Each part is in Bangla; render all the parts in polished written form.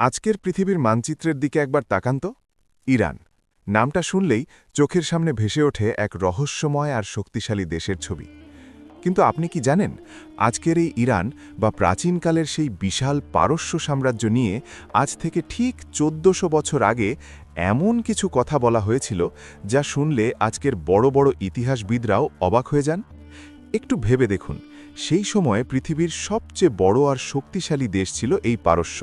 আজকের পৃথিবীর মানচিত্রের দিকে একবার তাকান তো। ইরান নামটা শুনলেই চোখের সামনে ভেসে ওঠে এক রহস্যময় আর শক্তিশালী দেশের ছবি। কিন্তু আপনি কি জানেন, আজকের এই ইরান বা প্রাচীনকালের সেই বিশাল পারস্য সাম্রাজ্য নিয়ে আজ থেকে ঠিক ১৪০০ বছর আগে এমন কিছু কথা বলা হয়েছিল যা শুনলে আজকের বড় বড় ইতিহাসবিদরাও অবাক হয়ে যান। একটু ভেবে দেখুন, সেই সময়ে পৃথিবীর সবচেয়ে বড় আর শক্তিশালী দেশ ছিল এই পারস্য,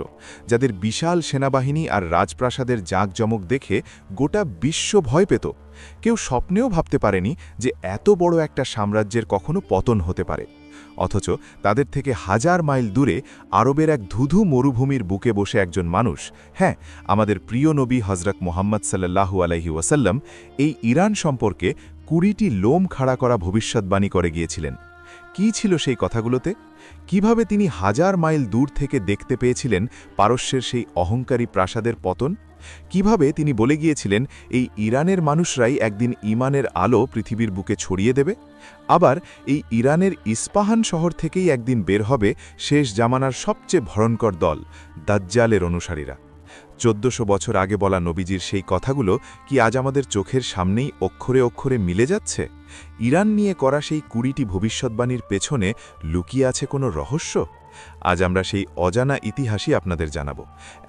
যাদের বিশাল সেনাবাহিনী আর রাজপ্রাসাদের জাঁকজমক দেখে গোটা বিশ্ব ভয় পেত। কেউ স্বপ্নেও ভাবতে পারেনি যে এত বড় একটা সাম্রাজ্যের কখনো পতন হতে পারে। অথচ তাদের থেকে হাজার মাইল দূরে আরবের এক ধুধু মরুভূমির বুকে বসে একজন মানুষ, হ্যাঁ, আমাদের প্রিয় নবী হজরত মুহাম্মদ সাল্লাল্লাহু আলাইহি ওয়াসাল্লাম, এই ইরান সম্পর্কে ২০টি লোম খাড়া করা ভবিষ্যদ্বাণী করে গিয়েছিলেন। কি ছিল সেই কথাগুলোতে? কিভাবে তিনি হাজার মাইল দূর থেকে দেখতে পেয়েছিলেন পারস্যের সেই অহংকারী প্রাসাদের পতন? কিভাবে তিনি বলে গিয়েছিলেন এই ইরানের মানুষরাই একদিন ঈমানের আলো পৃথিবীর বুকে ছড়িয়ে দেবে? আবার এই ইরানের ইস্পাহান শহর থেকেই একদিন বের হবে শেষ জামানার সবচেয়ে ভয়ঙ্কর দল, দাজ্জালের অনুসারীরা। ১৪০০ বছর আগে বলা নবীজির সেই কথাগুলো কি আজ আমাদের চোখের সামনেই অক্ষরে অক্ষরে মিলে যাচ্ছে? ইরান নিয়ে করা সেই ২০টি ভবিষ্যদ্বাণীর পেছনে লুকিয়ে আছে কোনো রহস্য? আজ আমরা সেই অজানা ইতিহাসই আপনাদের জানাব।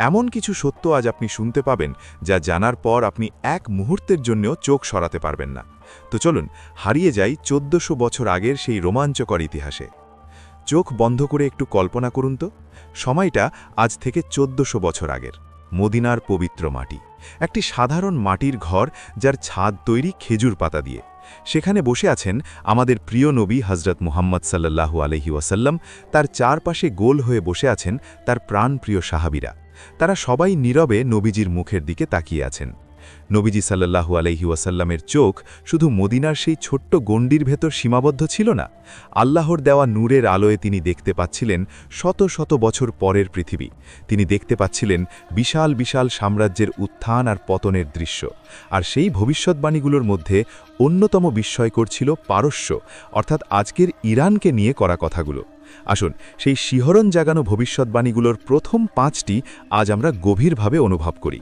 এমন কিছু সত্য আজ আপনি শুনতে পাবেন যা জানার পর আপনি এক মুহূর্তের জন্যও চোখ সরাতে পারবেন না। তো চলুন হারিয়ে যাই ১৪০০ বছর আগের সেই রোমাঞ্চকর ইতিহাসে। চোখ বন্ধ করে একটু কল্পনা করুন তো, সময়টা আজ থেকে ১৪০০ বছর আগের। মদিনার পবিত্র মাটি, একটি সাধারণ মাটির ঘর যার ছাদ তৈরি খেজুর পাতা দিয়ে। সেখানে বসে আছেন আমাদের প্রিয় নবী হজরত মুহাম্মদ সাল্লাল্লাহু আলাইহি ওয়াসাল্লাম। তার চারপাশে গোল হয়ে বসে আছেন তার প্রাণপ্রিয় সাহাবীরা। তারা সবাই নীরবে নবীজির মুখের দিকে তাকিয়ে আছেন। নবীজি সাল্লাল্লাহু আলাইহি ওয়াসাল্লামের চোখ শুধু মদিনার সেই ছোট্ট গণ্ডির ভেতর সীমাবদ্ধ ছিল না। আল্লাহর দেওয়া নূরের আলোয় তিনি দেখতে পাচ্ছিলেন শত শত বছর পরের পৃথিবী। তিনি দেখতে পাচ্ছিলেন বিশাল বিশাল সাম্রাজ্যের উত্থান আর পতনের দৃশ্য। আর সেই ভবিষ্যদ্বাণীগুলোর মধ্যে অন্যতম বিস্ময়কর ছিল পারস্য, অর্থাৎ আজকের ইরানকে নিয়ে করা কথাগুলো। আসুন সেই শিহরণ জাগানো ভবিষ্যদ্বাণীগুলোর প্রথম ৫টি আজ আমরা গভীরভাবে অনুভব করি।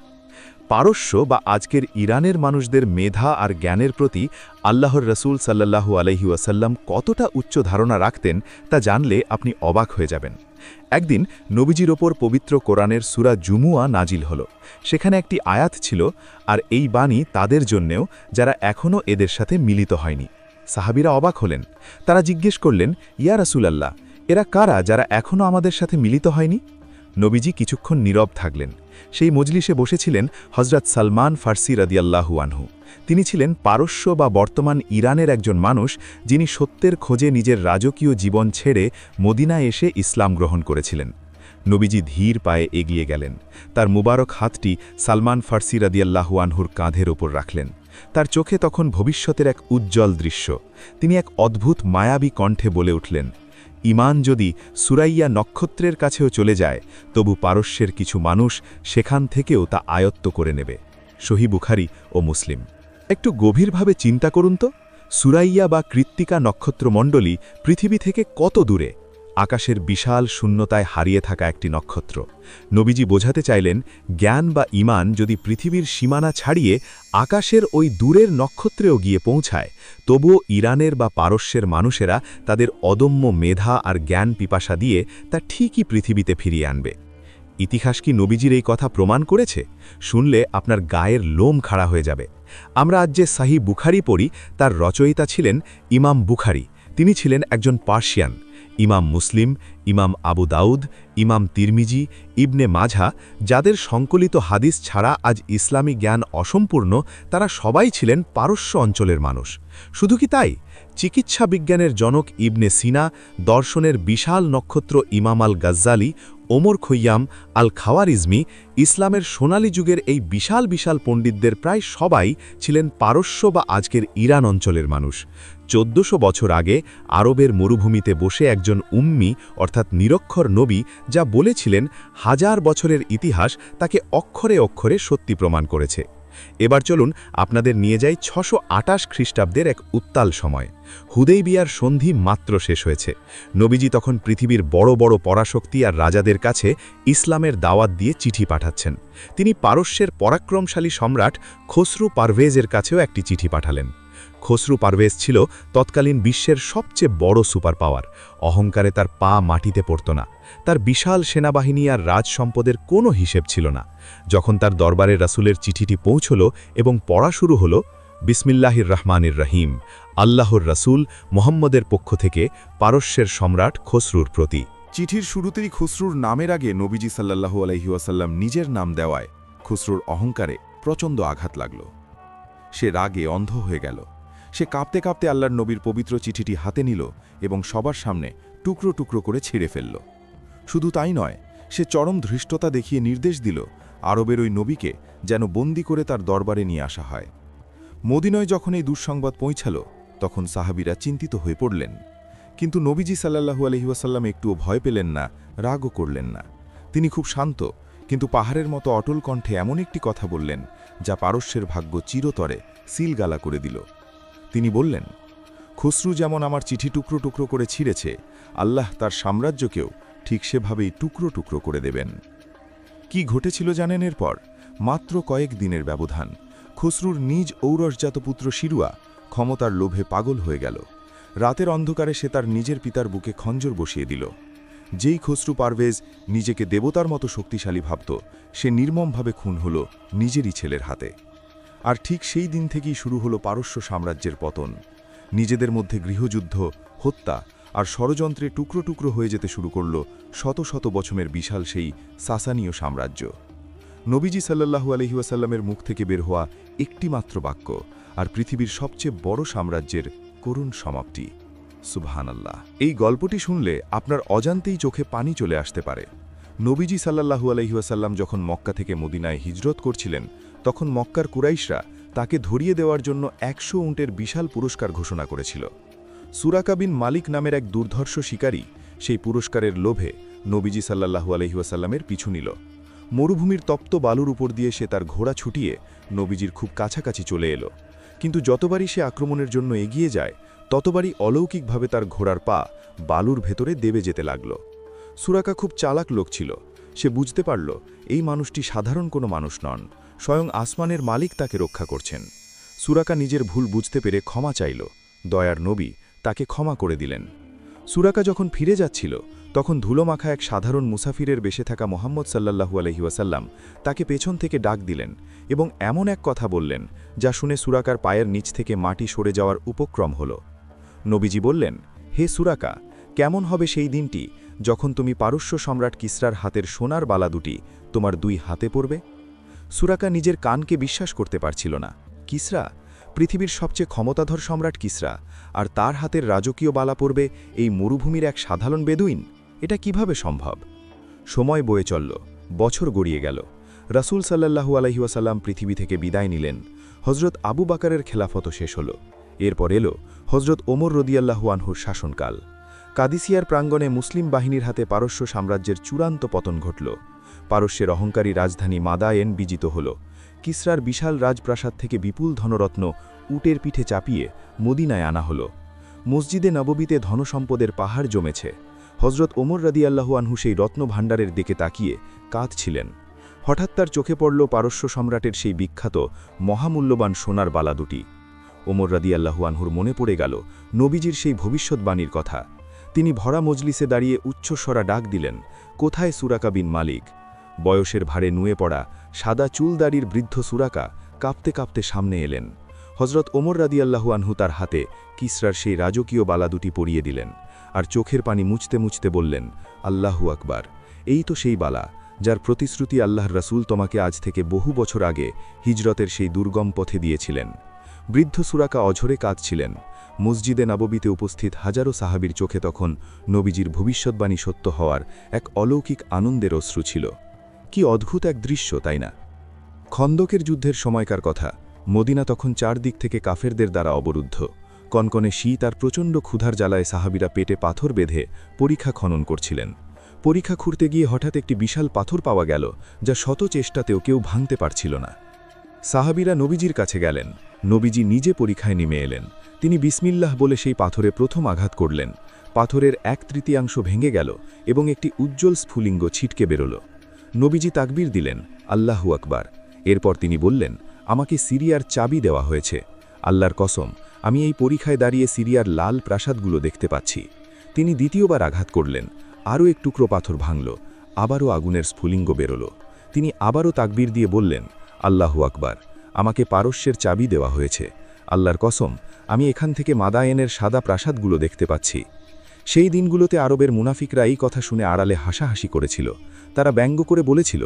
পারস্য বা আজকের ইরানের মানুষদের মেধা আর জ্ঞানের প্রতি আল্লাহর রসুল সাল্লাল্লাহু আলাইহি ওয়াসাল্লাম কতটা উচ্চ ধারণা রাখতেন তা জানলে আপনি অবাক হয়ে যাবেন। একদিন নবীজির ওপর পবিত্র কোরআনের সূরা জুমুয়া নাজিল হল। সেখানে একটি আয়াত ছিল, আর এই বাণী তাদের জন্যেও যারা এখনও এদের সাথে মিলিত হয়নি। সাহাবীরা অবাক হলেন। তারা জিজ্ঞেস করলেন, ইয়া রাসূলাল্লাহ, এরা কারা যারা এখনও আমাদের সাথে মিলিত হয়নি? নবীজি কিছুক্ষণ নীরব থাকলেন। সেই মজলিসে বসেছিলেন হজরত সালমান ফার্সি রাদিয়াল্লাহু আনহু। তিনি ছিলেন পারস্য বা বর্তমান ইরানের একজন মানুষ, যিনি সত্যের খোঁজে নিজের রাজকীয় জীবন ছেড়ে মদিনায় এসে ইসলাম গ্রহণ করেছিলেন। নবীজি ধীর পায়ে এগিয়ে গেলেন। তার মুবারক হাতটি সালমান ফার্সি রাদিয়াল্লাহু আনহুর কাঁধের ওপর রাখলেন। তার চোখে তখন ভবিষ্যতের এক উজ্জ্বল দৃশ্য। তিনি এক অদ্ভুত মায়াবী কণ্ঠে বলে উঠলেন, ঈমান যদি সুরাইয়া নক্ষত্রের কাছেও চলে যায়, তবু পারস্যের কিছু মানুষ সেখান থেকেও তা আয়ত্ত করে নেবে। সহিহ বুখারী ও মুসলিম। একটু গভীরভাবে চিন্তা করুন তো, সুরাইয়া বা কৃত্তিকা নক্ষত্রমণ্ডলী পৃথিবী থেকে কত দূরে? আকাশের বিশাল শূন্যতায় হারিয়ে থাকা একটি নক্ষত্র। নবীজি বোঝাতে চাইলেন, জ্ঞান বা ঈমান যদি পৃথিবীর সীমানা ছাড়িয়ে আকাশের ওই দূরের নক্ষত্রেও গিয়ে পৌঁছায়, তবুও ইরানের বা পারস্যের মানুষেরা তাদের অদম্য মেধা আর জ্ঞান পিপাসা দিয়ে তা ঠিকই পৃথিবীতে ফিরিয়ে আনবে। ইতিহাস কি নবীজির এই কথা প্রমাণ করেছে? শুনলে আপনার গায়ের লোম খাড়া হয়ে যাবে। আমরা আজ যে সহিহ বুখারী পড়ি, তার রচয়িতা ছিলেন ইমাম বুখারী। তিনি ছিলেন একজন পার্সিয়ান। ইমাম মুসলিম, ইমাম আবু দাউদ, ইমাম তিরমিজি, ইবনে মাঝা, যাদের সংকলিত হাদিস ছাড়া আজ ইসলামী জ্ঞান অসম্পূর্ণ, তারা সবাই ছিলেন পারস্য অঞ্চলের মানুষ। শুধু কি তাই, চিকিৎসা বিজ্ঞানের জনক ইবনে সিনা, দর্শনের বিশাল নক্ষত্র ইমাম আল গাজ্জালি, ওমর খৈয়াম, আল খাওয়ারিজমি, ইসলামের সোনালী যুগের এই বিশাল বিশাল পণ্ডিতদের প্রায় সবাই ছিলেন পারস্য বা আজকের ইরান অঞ্চলের মানুষ। ১৪০০ বছর আগে আরবের মরুভূমিতে বসে একজন উম্মি অর্থাৎ নিরক্ষর নবী যা বলেছিলেন, হাজার বছরের ইতিহাস তাকে অক্ষরে অক্ষরে সত্যি প্রমাণ করেছে। এবার চলুন আপনাদের নিয়ে যাই 628 খ্রিস্টাব্দের এক উত্তাল সময়। হুদাইবিয়ার সন্ধি মাত্র শেষ হয়েছে। নবীজি তখন পৃথিবীর বড় বড় পরাশক্তি আর রাজাদের কাছে ইসলামের দাওয়াত দিয়ে চিঠি পাঠাচ্ছেন। তিনি পারস্যের পরাক্রমশালী সম্রাট খসরু পারভেজের কাছেও একটি চিঠি পাঠালেন। খসরু পারভেজ ছিল তৎকালীন বিশ্বের সবচেয়ে বড় সুপার পাওয়ার। অহংকারে তার পা মাটিতে পড়ত না। তার বিশাল সেনাবাহিনী আর রাজ সম্পদের কোনো হিসেব ছিল না। যখন তার দরবারে রাসূলের চিঠিটি পৌঁছল এবং পড়া শুরু হলো, বিসমিল্লাহির রহমানির রহিম, আল্লাহর রাসূল মুহাম্মদের পক্ষ থেকে পারস্যের সম্রাট খসরুর প্রতি। চিঠির শুরুতেই খসরুর নামের আগে নবীজি সাল্লাল্লাহু আলাইহি ওয়াসাল্লাম নিজের নাম দেওয়ায় খসরুর অহংকারে প্রচণ্ড আঘাত লাগল। সে রাগে অন্ধ হয়ে গেল। সে কাঁপতে কাঁপতে আল্লাহর নবীর পবিত্র চিঠিটি হাতে নিল এবং সবার সামনে টুকরো টুকরো করে ছিঁড়ে ফেলল। শুধু তাই নয়, সে চরম ধৃষ্টতা দেখিয়ে নির্দেশ দিল আরবের ওই নবীকে যেন বন্দি করে তার দরবারে নিয়ে আসা হয়। মদিনায় যখন এই দুঃসংবাদ পৌঁছাল, তখন সাহাবীরা চিন্তিত হয়ে পড়লেন। কিন্তু নবীজি সাল্লাল্লাহু আলাইহি ওয়াসাল্লাম একটুও ভয় পেলেন না, রাগও করলেন না। তিনি খুব শান্ত কিন্তু পাহাড়ের মতো অটল কণ্ঠে এমন একটি কথা বললেন যা পারস্যের ভাগ্য চিরতরে সিলগালা করে দিল। তিনি বললেন, খসরু যেমন আমার চিঠি টুকরো টুকরো করে ছিঁড়েছে, আল্লাহ তার সাম্রাজ্যকেও ঠিক সেভাবেই টুকরো টুকরো করে দেবেন। কি ঘটেছিল জানেন এরপর? মাত্র কয়েক দিনের ব্যবধান। খসরুর নিজ ঔরসজাত পুত্র শিরুয়া ক্ষমতার লোভে পাগল হয়ে গেল। রাতের অন্ধকারে সে তার নিজের পিতার বুকে খঞ্জর বসিয়ে দিল। যেই খসরু পারভেজ নিজেকে দেবতার মতো শক্তিশালী ভাবত, সে নির্মমভাবে খুন হল নিজেরই ছেলের হাতে। আর ঠিক সেই দিন থেকেই শুরু হলো পারস্য সাম্রাজ্যের পতন। নিজেদের মধ্যে গৃহযুদ্ধ, হত্যা আর ষড়যন্ত্রে টুকরো টুকরো হয়ে যেতে শুরু করল শত শত বছরের বিশাল সেই সাসানীয় সাম্রাজ্য। নবীজি সাল্লাল্লাহু আলাইহি ওয়াসাল্লামের মুখ থেকে বের হওয়া একটি মাত্র বাক্য, আর পৃথিবীর সবচেয়ে বড় সাম্রাজ্যের করুণ সমাপ্তি। সুবহানাল্লাহ। এই গল্পটি শুনলে আপনার অজান্তেই চোখে পানি চলে আসতে পারে। নবীজি সাল্লাল্লাহু আলাইহি ওয়াসাল্লাম যখন মক্কা থেকে মদিনায় হিজরত করছিলেন, তখন মক্কার কুরাইশরা তাকে ধরিয়ে দেওয়ার জন্য 100 উটের বিশাল পুরস্কার ঘোষণা করেছিল। সুরাকা বিন মালিক নামের এক দুর্ধর্ষ শিকারী সেই পুরস্কারের লোভে নবীজি সাল্লাল্লাহু আলাইহি ওয়াসাল্লামের পিছু নিল। মরুভূমির তপ্ত বালুর উপর দিয়ে সে তার ঘোড়া ছুটিয়ে নবীজির খুব কাছাকাছি চলে এলো। কিন্তু যতবারই সে আক্রমণের জন্য এগিয়ে যায়, ততবারই অলৌকিকভাবে তার ঘোড়ার পা বালুর ভেতরে দেবে যেতে লাগল। সুরাকা খুব চালাক লোক ছিল। সে বুঝতে পারল এই মানুষটি সাধারণ কোনো মানুষ নন, স্বয়ং আসমানের মালিক তাকে রক্ষা করছেন। সুরাকা নিজের ভুল বুঝতে পেরে ক্ষমা চাইল। দয়ার নবী তাকে ক্ষমা করে দিলেন। সুরাকা যখন ফিরে যাচ্ছিল, তখন ধুলোমাখা এক সাধারণ মুসাফিরের বেশে থাকা মুহাম্মদ সাল্লাল্লাহু আলাইহি ওয়াসাল্লাম তাকে পেছন থেকে ডাক দিলেন এবং এমন এক কথা বললেন যা শুনে সুরাকার পায়ের নিচ থেকে মাটি সরে যাওয়ার উপক্রম হল। নবীজি বললেন, হে সুরাকা, কেমন হবে সেই দিনটি যখন তুমি পারস্য সম্রাট কিসরার হাতের সোনার বালা দুটি তোমার 2 হাতে পড়বে? সুরাকা নিজের কানকে বিশ্বাস করতে পারছিল না। কিসরা, পৃথিবীর সবচেয়ে ক্ষমতাধর সম্রাট কিসরা, আর তার হাতের রাজকীয় বালা পড়বে এই মরুভূমির এক সাধারণ বেদুইন? এটা কিভাবে সম্ভব? সময় বয়ে চলল, বছর গড়িয়ে গেল। রাসূল সাল্লাল্লাহু আলাইহি ওয়াসাল্লাম পৃথিবী থেকে বিদায় নিলেন। হযরত আবু বকরের খেলাফত শেষ হল। এরপর এলো হযরত ওমর রাদিয়াল্লাহু আনহুর শাসনকাল। কাদিসিয়ার প্রাঙ্গণে মুসলিম বাহিনীর হাতে পারস্য সাম্রাজ্যের চূড়ান্ত পতন ঘটল। পারস্যের অহংকারী রাজধানী মাদায়েন বিজিত হল। কিসরার বিশাল রাজপ্রাসাদ থেকে বিপুল ধনরত্ন উটের পিঠে চাপিয়ে মদিনায় আনা হল। মসজিদে নববীতে ধনসম্পদের পাহাড় জমেছে। হযরত ওমর রাদিয়াল্লাহু আনহু সেই রত্নভাণ্ডারের দিকে তাকিয়ে কাঁদছিলেন। হঠাৎ তার চোখে পড়ল পারস্য সম্রাটের সেই বিখ্যাত মহামূল্যবান সোনার বালা দুটি। ওমর রাদিয়াল্লাহু আনহুর মনে পড়ে গেল নবীজির সেই ভবিষ্যৎবাণীর কথা। তিনি ভরা মজলিসে দাঁড়িয়ে উচ্চস্বরা ডাক দিলেন, কোথায় সুরাকা বিন মালিক? বয়সের ভারে নুয়ে পড়া সাদা চুলদাড়ির বৃদ্ধ সুরাকা কাঁপতে কাঁপতে সামনে এলেন। হযরত ওমর রাদিয়াল্লাহু আনহু তার হাতে কিসরার সেই রাজকীয় বালা দুটি পরিয়ে দিলেন, আর চোখের পানি মুছতে মুছতে বললেন, আল্লাহু আকবার, এই তো সেই বালা যার প্রতিশ্রুতি আল্লাহর রাসূল তোমাকে আজ থেকে বহু বছর আগে হিজরতের সেই দুর্গম পথে দিয়েছিলেন। বৃদ্ধ সুরাকা অঝরে কাঁদছিলেন। মসজিদে নববীতে উপস্থিত হাজারো সাহাবীর চোখে তখন নবীজির ভবিষ্যৎবাণী সত্য হওয়ার এক অলৌকিক আনন্দের অশ্রু ছিল। কি অদ্ভুত এক দৃশ্য, তাই না? খন্দকের যুদ্ধের সময়কার কথা। মদিনা তখন চারদিক থেকে কাফেরদের দ্বারা অবরুদ্ধ। কনকনে শীত আর প্রচণ্ড ক্ষুধার জ্বালায় সাহাবীরা পেটে পাথর বেঁধে পরীক্ষা খনন করছিলেন। পরীক্ষা খুঁড়তে গিয়ে হঠাৎ একটি বিশাল পাথর পাওয়া গেল, যা শত চেষ্টাতেও কেউ ভাঙতে পারছিল না। সাহাবীরা নবীজির কাছে গেলেন। নবীজি নিজে পরীক্ষায় নেমে এলেন। তিনি বিসমিল্লাহ বলে সেই পাথরে প্রথম আঘাত করলেন। পাথরের 1/3 ভেঙে গেল এবং একটি উজ্জ্বল স্ফুলিঙ্গ ছিটকে বেরোল। নবীজি তাকবীর দিলেন, আল্লাহু আকবার। এরপর তিনি বললেন, আমাকে সিরিয়ার চাবি দেওয়া হয়েছে। আল্লাহর কসম, আমি এই পরীক্ষায় দাঁড়িয়ে সিরিয়ার লাল প্রাসাদগুলো দেখতে পাচ্ছি। তিনি দ্বিতীয়বার আঘাত করলেন। আরও এক টুকরো পাথর ভাঙল। আবারও আগুনের স্ফুলিঙ্গ বেরোল। তিনি আবারও তাকবীর দিয়ে বললেন, আল্লাহু আকবার, আমাকে পারস্যের চাবি দেওয়া হয়েছে। আল্লাহর কসম, আমি এখান থেকে মাদায়েনের সাদা প্রাসাদগুলো দেখতে পাচ্ছি। সেই দিনগুলোতে আরবের মুনাফিকরা এই কথা শুনে আড়ালে হাসাহাসি করেছিল। তারা ব্যঙ্গ করে বলেছিল,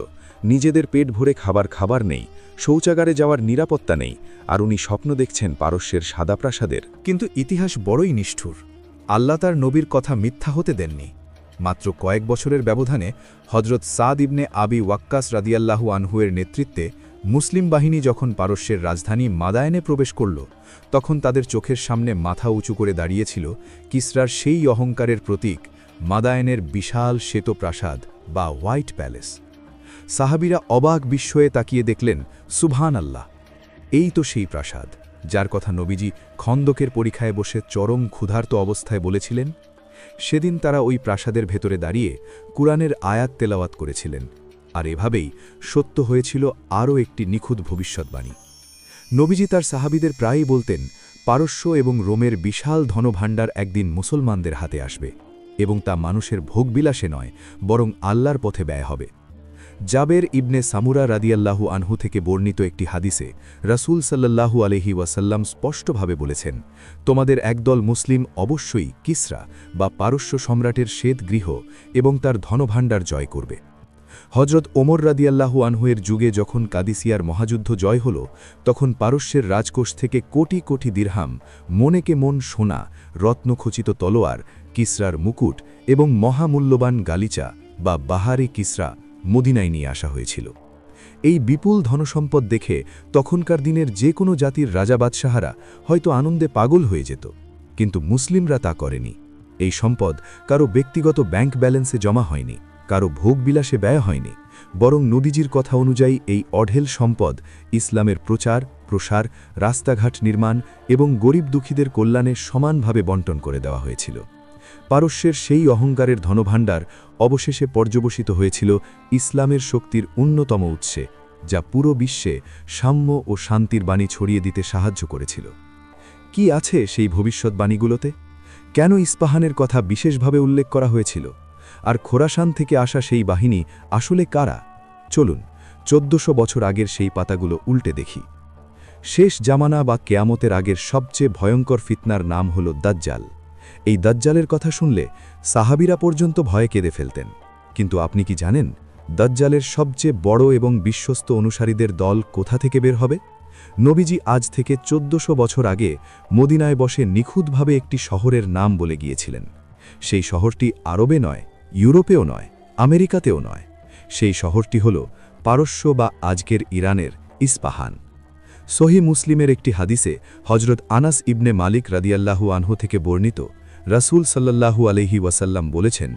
নিজেদের পেট ভরে খাবার নেই, শৌচাগারে যাওয়ার নিরাপত্তা নেই, আর উনি স্বপ্ন দেখছেন পারস্যের সাদা প্রাসাদের। কিন্তু ইতিহাস বড়ই নিষ্ঠুর। আল্লাহ তার নবীর কথা মিথ্যা হতে দেননি। মাত্র কয়েক বছরের ব্যবধানে হজরত সাদ ইবনে আবি ওয়াক্কাস রাদিয়াল্লাহু আনহুয়ের নেতৃত্বে মুসলিম বাহিনী যখন পারস্যের রাজধানী মাদায়েনে প্রবেশ করল, তখন তাদের চোখের সামনে মাথা উঁচু করে দাঁড়িয়েছিল কিসরার সেই অহংকারের প্রতীক মাদায়েনের বিশাল শ্বেত প্রাসাদ বা হোয়াইট প্যালেস। সাহাবীরা অবাক বিস্ময়ে তাকিয়ে দেখলেন, সুবহান আল্লাহ, এই তো সেই প্রাসাদ যার কথা নবীজি খন্দকের পরীক্ষায় বসে চরম ক্ষুধার্ত অবস্থায় বলেছিলেন। সেদিন তারা ওই প্রাসাদের ভেতরে দাঁড়িয়ে কুরআনের আয়াত তেলাওয়াত করেছিলেন। আর এভাবেই সত্য হয়েছিল আরও একটি নিখুঁত ভবিষ্যৎবাণী। নবীজি তার সাহাবীদের প্রায়ই বলতেন, পারস্য এবং রোমের বিশাল ধনভাণ্ডার একদিন মুসলমানদের হাতে আসবে, এবং তা মানুষের ভোগবিলাসে নয়, বরং আল্লাহর পথে ব্যয় হবে। জাবের ইবনে সামুরা রাদিয়াল্লাহু আনহু থেকে বর্ণিত একটি হাদিসে রাসূল সাল্লাল্লাহু আলাইহি ওয়াসাল্লাম স্পষ্টভাবে বলেছেন, তোমাদের একদল মুসলিম অবশ্যই কিসরা বা পারস্য সম্রাটের শ্বেত গৃহ এবং তার ধনভাণ্ডার জয় করবে। হজরত ওমর রাদিয়াল্লাহু আনহুয়ের যুগে যখন কাদিসিয়ার মহাযুদ্ধ জয় হল, তখন পারস্যের রাজকোষ থেকে কোটি কোটি দিরহাম, মনেকে মন সোনা, রত্নখচিত তলোয়ার, কিসরার মুকুট এবং মহামূল্যবান গালিচা বা বাহারে কিসরা মদিনায় নিয়ে আসা হয়েছিল। এই বিপুল ধনসম্পদ দেখে তখনকার দিনের যে কোনো জাতির রাজা বাদশাহারা হয়তো আনন্দে পাগল হয়ে যেত, কিন্তু মুসলিমরা তা করেনি। এই সম্পদ কারো ব্যক্তিগত ব্যাংক ব্যালেন্সে জমা হয়নি, কারো ভোগবিলাসে ব্যয় হয়নি, বরং নবীজির কথা অনুযায়ী এই অঢেল সম্পদ ইসলামের প্রচার, প্রসার, রাস্তাঘাট নির্মাণ এবং গরিব দুঃখীদের কল্যাণে সমানভাবে বণ্টন করে দেওয়া হয়েছিল। পারস্যের সেই অহংকারের ধনভাণ্ডার অবশেষে পর্যবসিত হয়েছিল ইসলামের শক্তির অন্যতম উৎসে, যা পুরো বিশ্বে সাম্য ও শান্তির বাণী ছড়িয়ে দিতে সাহায্য করেছিল। কি আছে সেই ভবিষ্যৎবাণীগুলোতে? কেন ইস্পাহানের কথা বিশেষভাবে উল্লেখ করা হয়েছিল? আর খোরাসান থেকে আসা সেই বাহিনী আসলে কারা? চলুন 1400 বছর আগের সেই পাতাগুলো উল্টে দেখি। শেষ জামানা বা কেয়ামতের আগের সবচেয়ে ভয়ঙ্কর ফিতনার নাম হল দাজ্জাল। এই দাজ্জালের কথা শুনলে সাহাবীরা পর্যন্ত ভয়ে কেঁদে ফেলতেন। কিন্তু আপনি কি জানেন দাজ্জালের সবচেয়ে বড় এবং বিশ্বস্ত অনুসারীদের দল কোথা থেকে বের হবে? নবীজি আজ থেকে 1400 বছর আগে মদিনায় বসে নিখুঁতভাবে একটি শহরের নাম বলে গিয়েছিলেন। সেই শহরটি আরবে নয়, ইউরোপেও নয়, আমেরিকাতেও নয়। সেই শহরটি হল পারস্য বা আজকের ইরানের ইস্পাহান। সহিহ মুসলিমের একটি হাদিসে হজরত আনাস ইবনে মালিক রাদিয়াল্লাহু আনহু থেকে বর্ণিত, রাসূল সাল্লাল্লাহু আলাইহি ওয়াসাল্লাম বলেছেন,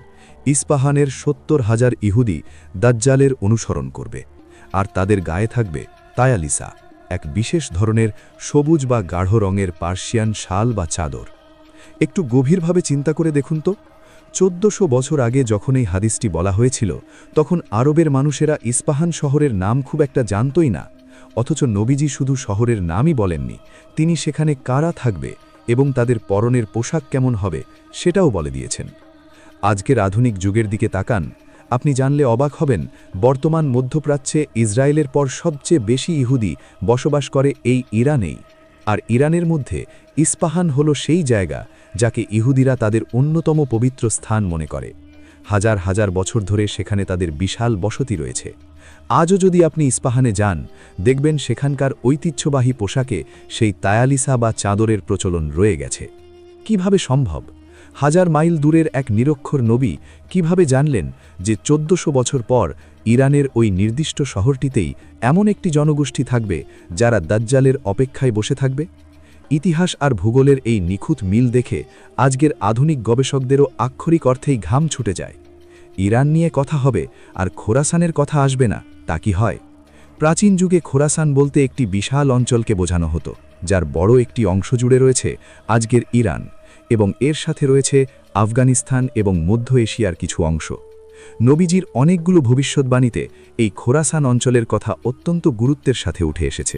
ইস্পাহানের 70,000 ইহুদি দাজ্জালের অনুসরণ করবে, আর তাদের গায়ে থাকবে তায়ালিসা, এক বিশেষ ধরনের সবুজ বা গাঢ় রঙের পার্সিয়ান শাল বা চাদর। একটু গভীরভাবে চিন্তা করে দেখুন তো, 1400 বছর আগে যখন এই হাদিসটি বলা হয়েছিল, তখন আরবের মানুষেরা ইস্পাহান শহরের নাম খুব একটা জানতই না। অথচ নবীজি শুধু শহরের নামই বলেননি, তিনি সেখানে কারা থাকবে এবং তাদের পরনের পোশাক কেমন হবে সেটাও বলে দিয়েছেন। আজকের আধুনিক যুগের দিকে তাকান, আপনি জানলে অবাক হবেন, বর্তমান মধ্যপ্রাচ্যে ইসরায়েলের পর সবচেয়ে বেশি ইহুদি বসবাস করে এই ইরানেই। আর ইরানের মধ্যে ইস্পাহান হল সেই জায়গা যাকে ইহুদিরা তাদের অন্যতম পবিত্র স্থান মনে করে। হাজার হাজার বছর ধরে সেখানে তাদের বিশাল বসতি রয়েছে। আজও যদি আপনি ইস্পাহানে যান, দেখবেন সেখানকার ঐতিহ্যবাহী পোশাকে সেই তায়ালিসা বা চাদরের প্রচলন রয়ে গেছে। কিভাবে সম্ভব? হাজার মাইল দূরের এক নিরক্ষর নবী কিভাবে জানলেন যে 1400 বছর পর ইরানের ওই নির্দিষ্ট শহরটিতেই এমন একটি জনগোষ্ঠী থাকবে যারা দাজ্জালের অপেক্ষায় বসে থাকবে? ইতিহাস আর ভূগোলের এই নিখুঁত মিল দেখে আজকের আধুনিক গবেষকদেরও আক্ষরিক অর্থেই ঘাম ছুটে যায়। ইরান নিয়ে কথা হবে আর খোরাসানের কথা আসবে না, তা কি হয়? প্রাচীন যুগে খোরাসান বলতে একটি বিশাল অঞ্চলকে বোঝানো হতো, যার বড় একটি অংশ জুড়ে রয়েছে আজকের ইরান, এবং এর সাথে রয়েছে আফগানিস্তান এবং মধ্য এশিয়ার কিছু অংশ। নবীজির অনেকগুলো ভবিষ্যৎবাণীতে এই খোরাসান অঞ্চলের কথা অত্যন্ত গুরুত্বের সাথে উঠে এসেছে।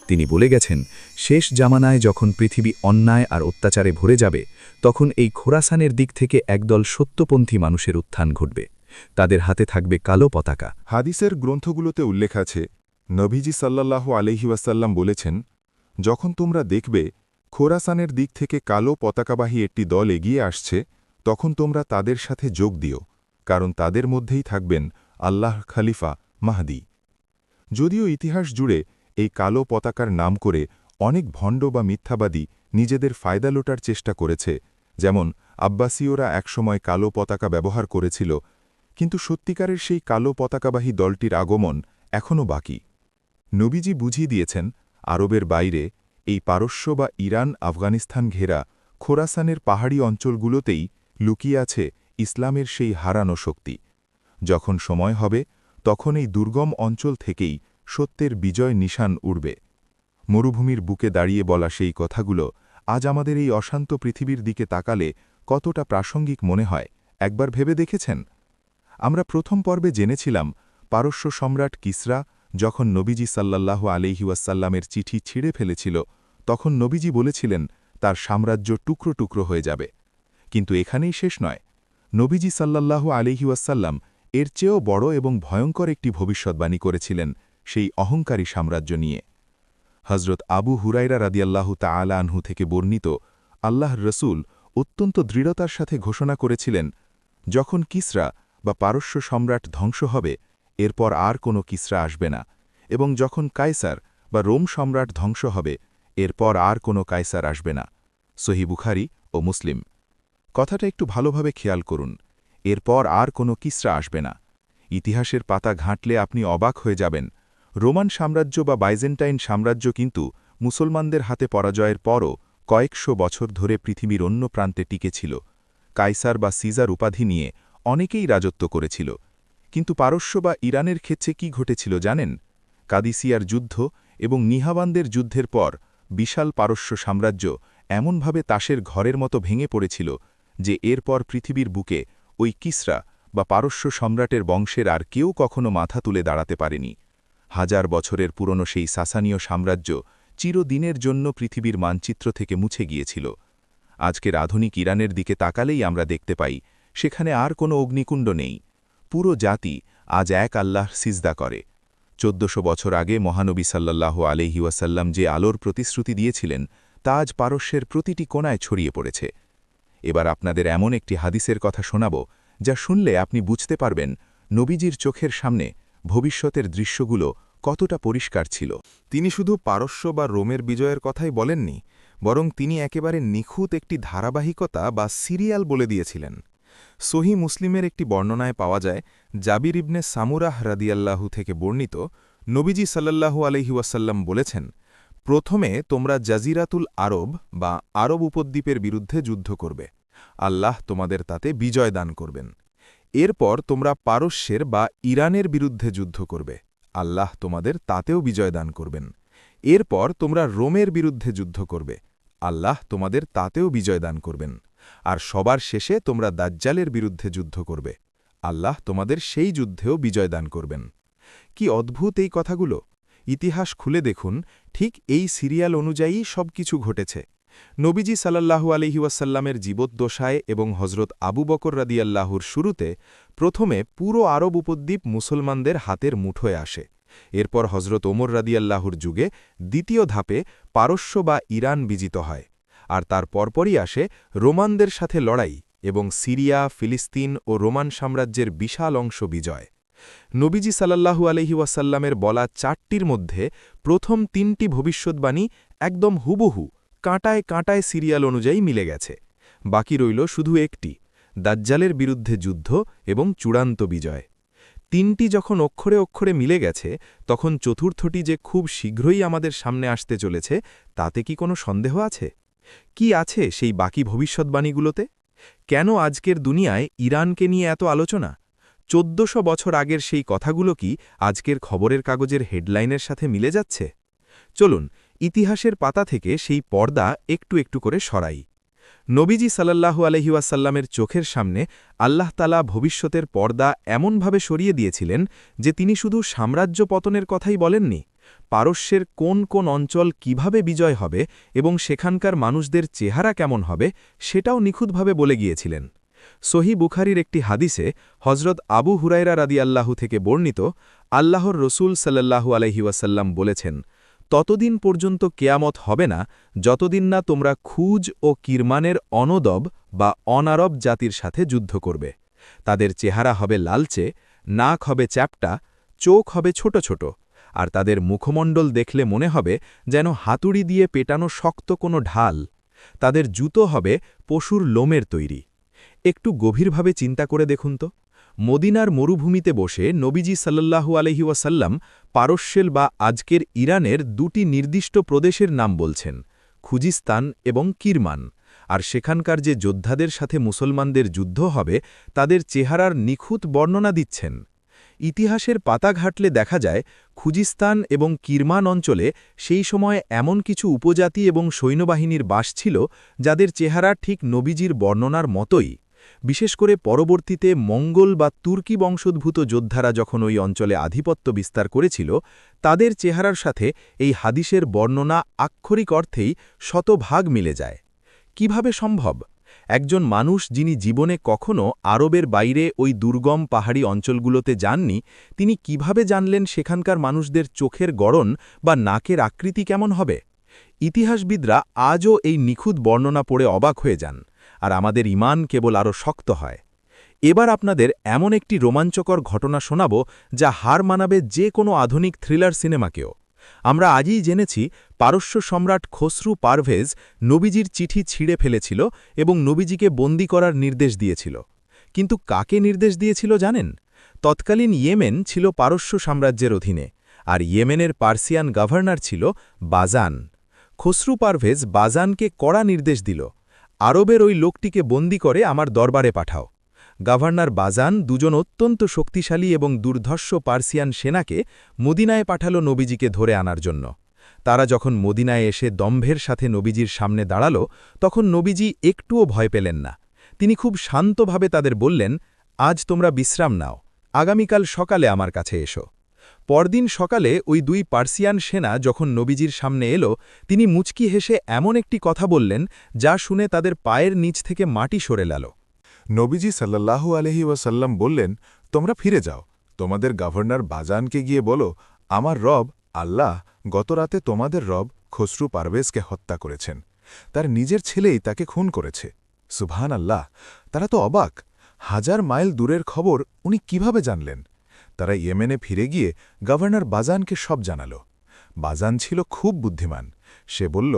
তিনি বলে গেছেন, শেষ জামানায় যখন পৃথিবী অন্যায় আর অত্যাচারে ভরে যাবে, তখন এই খোরাসানের দিক থেকে একদল সত্যপন্থী মানুষের উত্থান ঘটবে। তাদের হাতে থাকবে কালো পতাকা। হাদিসের গ্রন্থগুলোতে উল্লেখ আছে, নবীজি সাল্লাল্লাহু আলাইহি ওয়াসাল্লাম বলেছেন, যখন তোমরা দেখবে খোরাসানের দিক থেকে কালো পতাকাবাহী একটি দল এগিয়ে আসছে, তখন তোমরা তাদের সাথে যোগ দিও, কারণ তাদের মধ্যেই থাকবেন আল্লাহ খলিফা মাহদী। যদিও ইতিহাস জুড়ে এই কালো পতাকার নাম করে অনেক ভণ্ড বা মিথ্যাবাদী নিজেদের ফায়দা লোটার চেষ্টা করেছে, যেমন আব্বাসীয়রা একসময় কালো পতাকা ব্যবহার করেছিল, কিন্তু সত্যিকারের সেই কালো পতাকাবাহী দলটির আগমন এখনও বাকি। নবীজি বুঝিয়ে দিয়েছেন, আরবের বাইরে এই পারস্য বা ইরান আফগানিস্তান ঘেরা খোরাসানের পাহাড়ি অঞ্চলগুলোতেই লুকিয়ে আছে ইসলামের সেই হারানো শক্তি। যখন সময় হবে, তখন এই দুর্গম অঞ্চল থেকেই সত্যের বিজয় নিশান উড়বে। মরুভূমির বুকে দাঁড়িয়ে বলা সেই কথাগুলো আজ আমাদের এই অশান্ত পৃথিবীর দিকে তাকালে কতটা প্রাসঙ্গিক মনে হয়, একবার ভেবে দেখেছেন? আমরা প্রথম পর্বে জেনেছিলাম, পারস্য সম্রাট কিসরা যখন নবীজি সাল্লাল্লাহু আলাইহি ওয়াসাল্লামের চিঠি ছিঁড়ে ফেলেছিল, তখন নবীজি বলেছিলেন তার সাম্রাজ্য টুকরো টুকরো হয়ে যাবে। কিন্তু এখানেই শেষ নয়, নবীজি সাল্লাল্লাহু আলাইহি ওয়াসাল্লাম এর চেয়েও বড় এবং ভয়ঙ্কর একটি ভবিষ্যদ্বাণী করেছিলেন সেই অহংকারী সাম্রাজ্য নিয়ে। হজরত আবু হুরাইরা রাদিয়াল্লাহু তাআলা আনহু থেকে বর্ণিত, আল্লাহর রসূল অত্যন্ত দৃঢ়তার সাথে ঘোষণা করেছিলেন, যখন কিসরা বা পারস্য সম্রাট ধ্বংস হবে, এরপর আর কোনো কিসরা আসবে না, এবং যখন কায়সার বা রোম সম্রাট ধ্বংস হবে, এরপর আর কোনো কায়সার আসবে না। সহিহ বুখারী ও মুসলিম। কথাটা একটু ভালোভাবে খেয়াল করুন, এরপর আর কোনো কিসরা আসবে না। ইতিহাসের পাতা ঘাঁটলে আপনি অবাক হয়ে যাবেন, রোমান সাম্রাজ্য বা বাইজেন্টাইন সাম্রাজ্য কিন্তু মুসলমানদের হাতে পরাজয়ের পরও কয়েকশো বছর ধরে পৃথিবীর অন্য প্রান্তে টিকেছিল। কাইসার বা সিজার উপাধি নিয়ে অনেকেই রাজত্ব করেছিল। কিন্তু পারস্য বা ইরানের ক্ষেত্রে কি ঘটেছিল জানেন? কাদিসিয়ার যুদ্ধ এবং নিহাবানদের যুদ্ধের পর বিশাল পারস্য সাম্রাজ্য এমনভাবে তাসের ঘরের মতো ভেঙে পড়েছিল যে এরপর পৃথিবীর বুকে ওই কিসরা বা পারস্য সম্রাটের বংশের আর কেউ কখনো মাথা তুলে দাঁড়াতে পারেনি। হাজার বছরের পুরনো সেই সাসানীয় সাম্রাজ্য চিরদিনের জন্য পৃথিবীর মানচিত্র থেকে মুছে গিয়েছিল। আজকের আধুনিক ইরানের দিকে তাকালেই আমরা দেখতে পাই, সেখানে আর কোনো অগ্নিকুণ্ড নেই। পুরো জাতি আজ এক আল্লাহর সিজদা করে। 1400 বছর আগে মহানবী সাল্লাল্লাহু আলাইহি ওয়াসাল্লাম যে আলোর প্রতিশ্রুতি দিয়েছিলেন, তা আজ পারস্যের প্রতিটি কোণায় ছড়িয়ে পড়েছে। এবার আপনাদের এমন একটি হাদিসের কথা শোনাব, যা শুনলে আপনি বুঝতে পারবেন নবীজির চোখের সামনে ভবিষ্যতের দৃশ্যগুলো কতটা পরিষ্কার ছিল। তিনি শুধু পারস্য বা রোমের বিজয়ের কথাই বলেননি, বরং তিনি একেবারে নিখুঁত একটি ধারাবাহিকতা বা সিরিয়াল বলে দিয়েছিলেন। সহিহ মুসলিমের একটি বর্ণনায় পাওয়া যায়, জাবির ইবনে সামুরাহ রাদিয়াল্লাহু থেকে বর্ণিত, নবীজি সাল্লাল্লাহু আলাইহি ওয়াসাল্লাম বলেছেন, প্রথমে তোমরা জাজিরাতুল আরব বা আরব উপদ্বীপের বিরুদ্ধে যুদ্ধ করবে, আল্লাহ তোমাদের তাতে বিজয় দান করবেন। এরপর তোমরা পারস্যের বা ইরানের বিরুদ্ধে যুদ্ধ করবে, আল্লাহ তোমাদের তাতেও বিজয় দান করবেন। এরপর তোমরা রোমের বিরুদ্ধে যুদ্ধ করবে, আল্লাহ তোমাদের তাতেও বিজয় দান করবেন। আর সবার শেষে তোমরা দাজ্জালের বিরুদ্ধে যুদ্ধ করবে, আল্লাহ তোমাদের সেই যুদ্ধেও বিজয় দান করবেন। কি অদ্ভুত এই কথাগুলো! ইতিহাস খুলে দেখুন, ঠিক এই সিরিয়াল অনুযায়ী সবকিছু ঘটেছে। নবীজি সাল্লাল্লাহু আলাইহি ওয়াসাল্লামের জীবদ্দশায় এবং হজরত আবু বকর রাদিয়াল্লাহুর শুরুতে প্রথমে পুরো আরব উপদ্বীপ মুসলমানদের হাতের মুঠোয় আসে। এরপর হজরত ওমর রাদিয়াল্লাহুর যুগে দ্বিতীয় ধাপে পারস্য বা ইরান বিজিত হয়, আর তার পরপরই আসে রোমানদের সাথে লড়াই এবং সিরিয়া, ফিলিস্তিন ও রোমান সাম্রাজ্যের বিশাল অংশ বিজয়। নবীজি সাল্লাল্লাহু আলাইহি ওয়াসাল্লামের বলা 4টির মধ্যে প্রথম 3টি ভবিষ্যদ্বাণী একদম হুবহু কাঁটায় কাঁটায় সিরিয়াল অনুযায়ী মিলে গেছে। বাকি রইল শুধু একটি, দাজ্জালের বিরুদ্ধে যুদ্ধ এবং চূড়ান্ত বিজয়। 3টি যখন অক্ষরে অক্ষরে মিলে গেছে, তখন চতুর্থটি যে খুব শীঘ্রই আমাদের সামনে আসতে চলেছে, তাতে কি কোনো সন্দেহ আছে? কি আছে সেই বাকি ভবিষ্যদ্বাণীগুলোতে? কেন আজকের দুনিয়ায় ইরানকে নিয়ে এত আলোচনা? 1400 বছর আগের সেই কথাগুলো কি আজকের খবরের কাগজের হেডলাইনের সাথে মিলে যাচ্ছে? চলুন ইতিহাসের পাতা থেকে সেই পর্দা একটু একটু করে সরাই। নবীজি সাল্লাল্লাহু আলাইহি ওয়াসাল্লামের চোখের সামনে আল্লাহ তাআলা ভবিষ্যতের পর্দা এমনভাবে সরিয়ে দিয়েছিলেন যে তিনি শুধু সাম্রাজ্য পতনের কথাই বলেননি, পারস্যের কোন কোন অঞ্চল কিভাবে বিজয় হবে এবং সেখানকার মানুষদের চেহারা কেমন হবে সেটাও নিখুঁতভাবে বলে গিয়েছিলেন। সহি বুখারীর একটি হাদিসে হজরত আবু হুরায়রা রাদিয়াল্লাহু থেকে বর্ণিত, আল্লাহর রসুল সাল্লাল্লাহু আলাইহি ওয়াসাল্লাম বলেছেন, ততদিন পর্যন্ত কেয়ামত হবে না যতদিন না তোমরা খুজ ও কিরমানের অনদব বা অনারব জাতির সাথে যুদ্ধ করবে। তাদের চেহারা হবে লালচে, নাক হবে চ্যাপ্টা, চোখ হবে ছোট ছোট, আর তাদের মুখমণ্ডল দেখলে মনে হবে যেন হাতুড়ি দিয়ে পেটানো শক্ত কোনো ঢাল। তাদের জুতো হবে পশুর লোমের তৈরি। একটু গভীরভাবে চিন্তা করে দেখুন তো, মদিনার মরুভূমিতে বসে নবীজি সাল্লাল্লাহু আলাইহি ওয়াসাল্লাম পারস্যেল বা আজকের ইরানের দুটি নির্দিষ্ট প্রদেশের নাম বলছেন, খুজিস্তান এবং কিরমান, আর সেখানকার যে যোদ্ধাদের সাথে মুসলমানদের যুদ্ধ হবে তাদের চেহারার নিখুঁত বর্ণনা দিচ্ছেন। ইতিহাসের পাতা ঘাটলে দেখা যায় খুজিস্তান এবং কিরমান অঞ্চলে সেই সময় এমন কিছু উপজাতি এবং সৈন্যবাহিনীর বাস ছিল যাদের চেহারা ঠিক নবীজির বর্ণনার মতোই। বিশেষ করে পরবর্তীতে মঙ্গল বা তুর্কি বংশোদ্ভূত যোদ্ধারা যখন ওই অঞ্চলে আধিপত্য বিস্তার করেছিল, তাদের চেহারার সাথে এই হাদিসের বর্ণনা আক্ষরিক অর্থেই শতভাগ মিলে যায়। কিভাবে সম্ভব? একজন মানুষ যিনি জীবনে কখনো আরবের বাইরে ওই দুর্গম পাহাড়ি অঞ্চলগুলোতে যাননি, তিনি কিভাবে জানলেন সেখানকার মানুষদের চোখের গড়ন বা নাকের আকৃতি কেমন হবে? ইতিহাসবিদরা আজও এই নিখুঁত বর্ণনা পড়ে অবাক হয়ে যান, আর আমাদের ঈমান কেবল আরও শক্ত হয়। এবার আপনাদের এমন একটি রোমাঞ্চকর ঘটনা শোনাব যা হার মানাবে যে কোনো আধুনিক থ্রিলার সিনেমাকেও। আমরা আজই জেনেছি পারস্য সম্রাট খসরু পারভেজ নবীজির চিঠি ছিঁড়ে ফেলেছিল এবং নবীজিকে বন্দী করার নির্দেশ দিয়েছিল। কিন্তু কাকে নির্দেশ দিয়েছিল জানেন? তৎকালীন ইয়েমেন ছিল পারস্য সাম্রাজ্যের অধীনে, আর ইয়েমেনের পার্সিয়ান গভর্নর ছিল বাজান। খসরু পারভেজ বাজানকে কড়া নির্দেশ দিল, আরবের ওই লোকটিকে বন্দী করে আমার দরবারে পাঠাও। গভর্নর বাজান দুজন অত্যন্ত শক্তিশালী এবং দুর্ধর্ষ পার্সিয়ান সেনাকে মদিনায় পাঠালো নবীজিকে ধরে আনার জন্য। তারা যখন মদিনায় এসে দম্ভের সাথে নবীজির সামনে দাঁড়াল, তখন নবীজি একটুও ভয় পেলেন না। তিনি খুব শান্তভাবে তাদের বললেন, আজ তোমরা বিশ্রাম নাও, আগামীকাল সকালে আমার কাছে এসো। পরদিন সকালে ওই দুই পার্সিয়ান সেনা যখন নবীজির সামনে এলো, তিনি মুচকি হেসে এমন একটি কথা বললেন যা শুনে তাদের পায়ের নিচ থেকে মাটি সরে গেল। নবীজি সাল্লাল্লাহু আলাইহি ওয়াসাল্লাম বললেন, তোমরা ফিরে যাও, তোমাদের গভর্নর বাজানকে গিয়ে বলো, আমার রব আল্লাহ গতরাতে তোমাদের রব খসরু পারভেজকে হত্যা করেছেন, তার নিজের ছেলেই তাকে খুন করেছে। সুবহান আল্লাহ! তারা তো অবাক, 1000 মাইল দূরের খবর উনি কিভাবে জানলেন? তারা ইয়েমেনে ফিরে গিয়ে গভর্নর বাজানকে সব জানাল। বাজান ছিল খুব বুদ্ধিমান। সে বলল,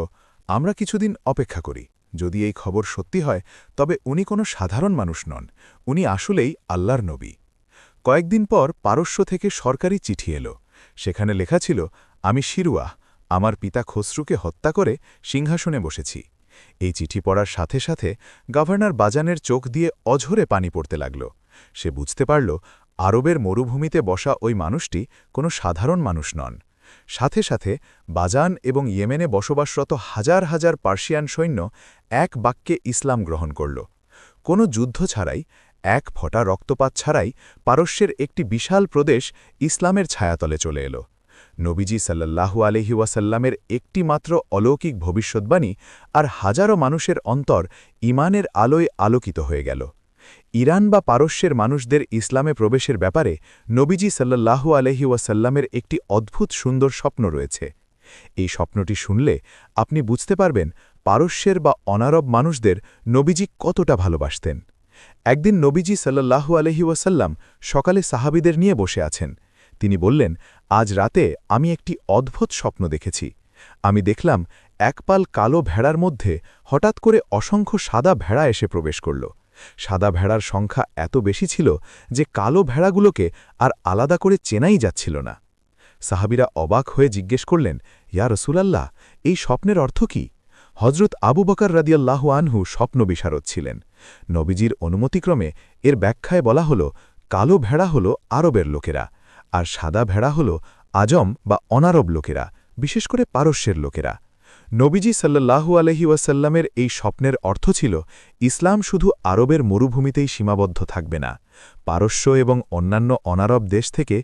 আমরা কিছুদিন অপেক্ষা করি, যদি এই খবর সত্যি হয় তবে উনি কোনো সাধারণ মানুষ নন, উনি আসলেই আল্লাহর নবী। কয়েকদিন পর পারস্য থেকে সরকারি চিঠি এলো। সেখানে লেখা ছিল, আমি শিরুয়াহ আমার পিতা খসরুকে হত্যা করে সিংহাসনে বসেছি। এই চিঠি পড়ার সাথে সাথে গভর্নর বাজানের চোখ দিয়ে অঝরে পানি পড়তে লাগল। সে বুঝতে পারল আরবের মরুভূমিতে বসা ওই মানুষটি কোনো সাধারণ মানুষ নন। সাথে সাথে বাজান এবং ইয়েমেনে বসবাসরত হাজার হাজার পার্সিয়ান সৈন্য এক বাক্যে ইসলাম গ্রহণ করল। কোনো যুদ্ধ ছাড়াই, এক ফোঁটা রক্তপাত ছাড়াই পারস্যের একটি বিশাল প্রদেশ ইসলামের ছায়াতলে চলে এলো। নবীজি সাল্লাল্লাহু আলাইহি ওয়াসাল্লামের একটি মাত্র অলৌকিক ভবিষ্যদ্বাণী আর হাজারো মানুষের অন্তর ঈমানের আলোয় আলোকিত হয়ে গেল। ইরান বা পারস্যের মানুষদের ইসলামে প্রবেশের ব্যাপারে নবীজি সাল্লাল্লাহু আলাইহি ওয়াসাল্লামের একটি অদ্ভুত সুন্দর স্বপ্ন রয়েছে। এই স্বপ্নটি শুনলে আপনি বুঝতে পারবেন পারস্যের বা অনারব মানুষদের নবীজি কতটা ভালোবাসতেন। একদিন নবীজি সাল্লাল্লাহু আলাইহি ওয়াসাল্লাম সকালে সাহাবীদের নিয়ে বসে আছেন। তিনি বললেন, আজ রাতে আমি একটি অদ্ভুত স্বপ্ন দেখেছি। আমি দেখলাম এক পাল কালো ভেড়ার মধ্যে হঠাৎ করে অসংখ্য সাদা ভেড়া এসে প্রবেশ করল। সাদা ভেড়ার সংখ্যা এত বেশি ছিল যে কালো ভেড়াগুলোকে আর আলাদা করে চেনাই যাচ্ছিল না। সাহাবীরা অবাক হয়ে জিজ্ঞেস করলেন, ইয়া রাসূলাল্লাহ, এই স্বপ্নের অর্থ কি? হজরত আবু বকর রাদিয়াল্লাহু আনহু স্বপ্ন বিশারদ ছিলেন। নবীজির অনুমতিক্রমে এর ব্যাখ্যায় বলা হল, কালো ভেড়া হল আরবের লোকেরা, আর সাদা ভেড়া হল আজম বা অনারব লোকেরা, বিশেষ করে পারস্যের লোকেরা। নবীজি সাল্লাল্লাহু আলাইহি ওয়াসাল্লামের এই স্বপ্নের অর্থ ছিল ইসলাম শুধু আরবের মরুভূমিতেই সীমাবদ্ধ থাকবে না। পারস্য এবং অন্যান্য অনারব দেশ থেকে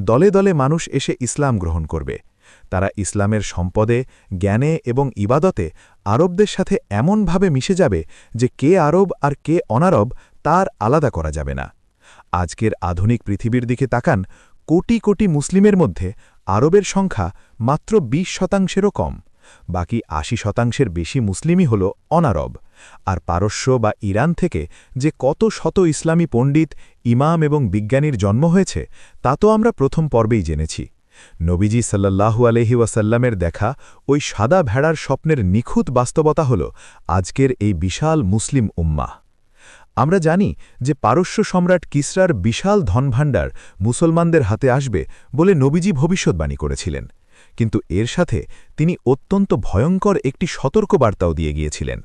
দলে দলে মানুষ এসে ইসলাম গ্রহণ করবে। তারা ইসলামের সম্পদে, জ্ঞানে এবং ইবাদতে আরবদের সাথে এমনভাবে মিশে যাবে যে কে আরব আর কে অনারব তার আলাদা করা যাবে না। আজকের আধুনিক পৃথিবীর দিকে তাকান, কোটি কোটি মুসলিমের মধ্যে আরবের সংখ্যা মাত্র 20%-এরও কম। বাকি 80% বেশি মুসলিমই হল অনারব। আর পারস্য বা ইরান থেকে যে কত শত ইসলামী পণ্ডিত, ইমাম এবং বিজ্ঞানীর জন্ম হয়েছে তা তো আমরা প্রথম পর্বেই জেনেছি। নবীজি সাল্লাল্লাহু আলাইহি ওয়াসাল্লামের দেখা ওই সাদা ভেড়ার স্বপ্নের নিখুঁত বাস্তবতা হল আজকের এই বিশাল মুসলিম উম্মাহ। আমরা জানি যে পারস্য সম্রাট কিসরার বিশাল ধনভাণ্ডার মুসলমানদের হাতে আসবে বলে নবীজি ভবিষ্যৎবাণী করেছিলেন, কিন্তু এর সাথে তিনি অত্যন্ত ভয়ঙ্কর একটি সতর্কবার্তাও দিয়ে গিয়েছিলেন।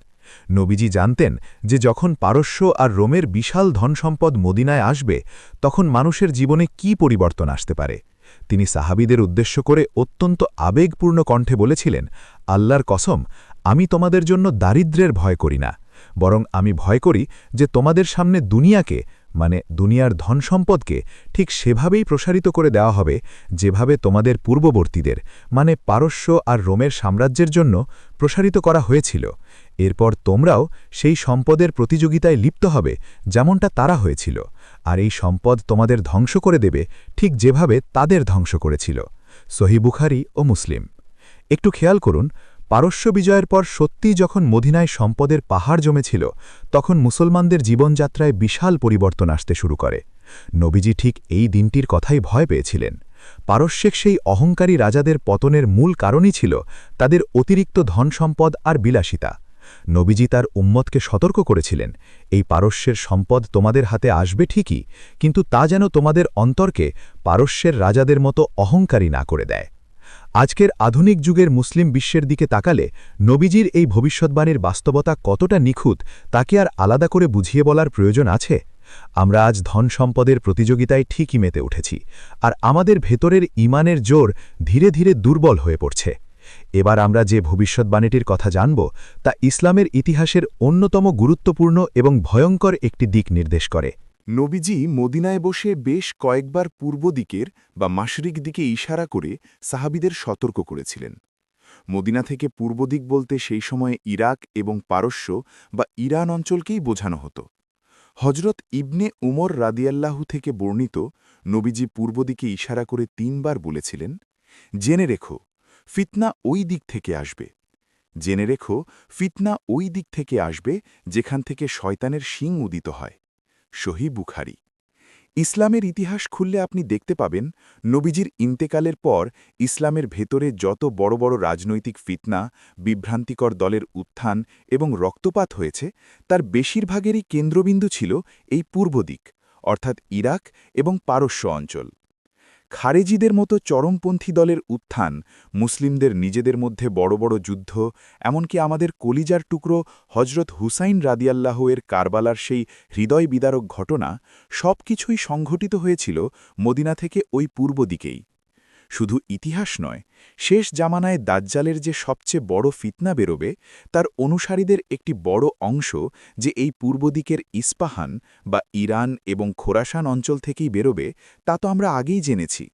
নবীজি জানতেন যে যখন পারস্য আর রোমের বিশাল ধনসম্পদ মদিনায় আসবে তখন মানুষের জীবনে কি পরিবর্তন আসতে পারে। তিনি সাহাবীদের উদ্দেশ্য করে অত্যন্ত আবেগপূর্ণ কণ্ঠে বলেছিলেন, আল্লাহর কসম, আমি তোমাদের জন্য দারিদ্র্যের ভয় করি না, বরং আমি ভয় করি যে তোমাদের সামনে দুনিয়াকে, মানে দুনিয়ার ধনসম্পদকে ঠিক সেভাবেই প্রসারিত করে দেওয়া হবে যেভাবে তোমাদের পূর্ববর্তীদের, মানে পারস্য আর রোমের সাম্রাজ্যের জন্য প্রসারিত করা হয়েছিল। এরপর তোমরাও সেই সম্পদের প্রতিযোগিতায় লিপ্ত হবে যেমনটা তারা হয়েছিল, আর এই সম্পদ তোমাদের ধ্বংস করে দেবে ঠিক যেভাবে তাদের ধ্বংস করেছিল। সহিহ বুখারী ও মুসলিম। একটু খেয়াল করুন, পারস্য বিজয়ের পর সত্যিই যখন মদিনায় সম্পদের পাহাড় জমেছিল তখন মুসলমানদের জীবনযাত্রায় বিশাল পরিবর্তন আসতে শুরু করে। নবীজি ঠিক এই দিনটির কথাই ভয় পেয়েছিলেন। পারস্যের সেই অহংকারী রাজাদের পতনের মূল কারণই ছিল তাদের অতিরিক্ত ধনসম্পদ আর বিলাসিতা। নবীজি তার উম্মতকে সতর্ক করেছিলেন, এই পারস্যের সম্পদ তোমাদের হাতে আসবে ঠিকই, কিন্তু তা যেন তোমাদের অন্তরকে পারস্যের রাজাদের মতো অহংকারী না করে দেয়। আজকের আধুনিক যুগের মুসলিম বিশ্বের দিকে তাকালে নবীজির এই ভবিষ্যৎবাণীর বাস্তবতা কতটা নিখুঁত তাকে আর আলাদা করে বুঝিয়ে বলার প্রয়োজন আছে। আমরা আজ ধন সম্পদের প্রতিযোগিতায় ঠিকই মেতে উঠেছি, আর আমাদের ভেতরের ঈমানের জোর ধীরে ধীরে দুর্বল হয়ে পড়ছে। এবার আমরা যে ভবিষ্যৎবাণীটির কথা জানব তা ইসলামের ইতিহাসের অন্যতম গুরুত্বপূর্ণ এবং ভয়ঙ্কর একটি দিক নির্দেশ করে। নবীজি মদিনায় বসে বেশ কয়েকবার পূর্ব দিকের বা মাশরিক দিকে ইশারা করে সাহাবীদের সতর্ক করেছিলেন। মদিনা থেকে পূর্ব দিক বলতে সেই সময়ে ইরাক এবং পারস্য বা ইরান অঞ্চলকেই বোঝানো হতো। হজরত ইবনে উমর রাদিয়াল্লাহু থেকে বর্ণিত, নবীজি পূর্ব দিকে ইশারা করে 3 বার বলেছিলেন, জেনে রেখো ফিতনা ওই দিক থেকে আসবে, জেনে রেখো ফিতনা ওই দিক থেকে আসবে যেখান থেকে শয়তানের শিং উদিত হয়। সহিহ বুখারী। ইসলামের ইতিহাস খুললে আপনি দেখতে পাবেন নবীজির ইন্তেকালের পর ইসলামের ভেতরে যত বড় বড় রাজনৈতিক ফিতনা, বিভ্রান্তিকর দলের উত্থান এবং রক্তপাত হয়েছে তার বেশিরভাগেরই কেন্দ্রবিন্দু ছিল এই পূর্ব দিক, অর্থাৎ ইরাক এবং পারস্য অঞ্চল। খারেজিদের মতো চরমপন্থী দলের উত্থান, মুসলিমদের নিজেদের মধ্যে বড় বড় যুদ্ধ, এমনকি আমাদের কলিজার টুকরো হজরত হুসাইন রাদিয়াল্লাহু এর কারবালার সেই হৃদয় বিদারক ঘটনা, সব কিছুই সংঘটিত হয়েছিল মদিনা থেকে ওই পূর্ব দিকেই। শুধু ইতিহাস নয়, শেষ জামানায় দাজ্জালের যে সবচেয়ে বড় ফিতনা বেরোবে তার অনুসারীদের একটি বড় অংশ যে এই পূর্ব দিকের ইস্পাহান বা ইরান এবং খোরাসান অঞ্চল থেকেই বেরোবে তা তো আমরা আগেই জেনেছি।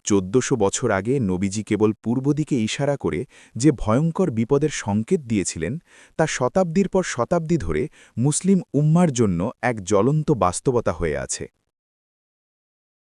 1400 বছর আগে নবীজি কেবল পূর্ব দিকে ইশারা করে যে ভয়ঙ্কর বিপদের সংকেত দিয়েছিলেন তা শতাব্দীর পর শতাব্দী ধরে মুসলিম উম্মার জন্য এক জ্বলন্ত বাস্তবতা হয়ে আছে।